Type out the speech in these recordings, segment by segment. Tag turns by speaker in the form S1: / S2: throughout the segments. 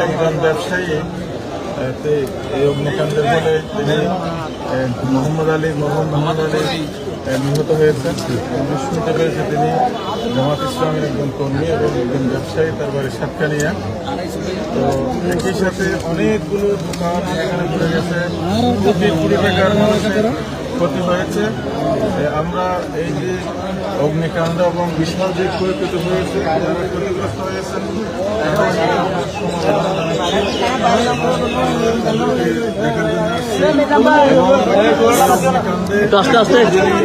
S1: একজন ব্যবসায়ী এই অগ্নিকাণ্ডের ফলে তিনি মোহাম্মদ আলী নিহত হয়েছেন। শুনতে পেরেছে তিনি জামাত ইসলামের একজন কর্মী এবং একজন ব্যবসায়ী, তার বাড়ি সাতকানিয়া। তো একই সাথে অনেকগুলো দোকান এখানে ঘুরে গেছে, কোটি টাকার মানুষের ক্ষতি হয়েছে। আমরা এই যে অগ্নিকাণ্ড এবং বিশাল যে ক্ষয়ক্ষতি হয়েছে, যারা ক্ষতিগ্রস্ত হয়েছেন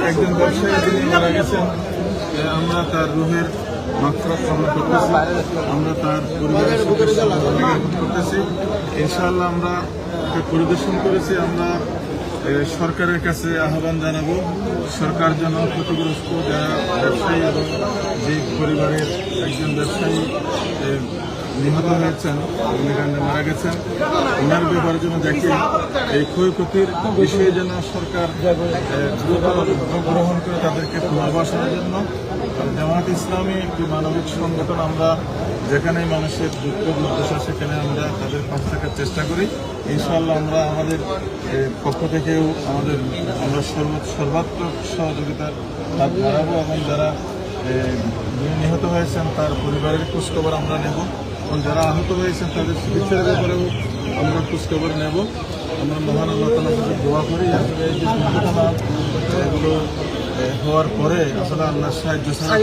S1: একজন ব্যবসায়ী যিনি মারা গেছেন, আমরা তার রুহের মাগফিরাত কামনা করতেছি, আমরা তার পরিবারের করতেছি। ইনশাআল্লাহ আমরা পরিদর্শন করেছি। আমরা সরকারের কাছে আহ্বান জানাবো, সরকার যেন ক্ষতিগ্রস্ত যারা ব্যবসায়ী এবং যে পরিবারের একজন ব্যবসায়ী নিহত হয়েছেন, অগ্নিকাণ্ডে মারা গেছেন, ওনার ব্যাপারে যেন দেখে এই ক্ষয়ক্ষতির বিষয়ে যেন সরকার উদ্যোগ গ্রহণ করে তাদেরকে পুনর্বাসনের জন্য। জামাত ইসলামী একটি মানবিক সংগঠন, আমরা যেখানে মানুষের দুঃখ দুর্দশা সেখানে আমরা তাদের পাশ থাকার চেষ্টা করি। ইনশাআল্লাহ আমরা আমাদের পক্ষ থেকেও আমরা সর্বাত্মক সহযোগিতার হাত বাড়াবো এবং যারা নিহত হয়েছেন তার পরিবারের খোঁজখবর আমরা নেব এবং যারা আহত হয়েছেন তাদের চিকিৎসার ব্যাপারেও আমরা খোঁজখবর নেব। আমরা মহান আল্লাহ তাআলার কাছে দোয়া করি আসলে এই যে দুর্ঘটনা এগুলো হওয়ার পরে আসলে আল্লাহর সাহায্য ছাড়া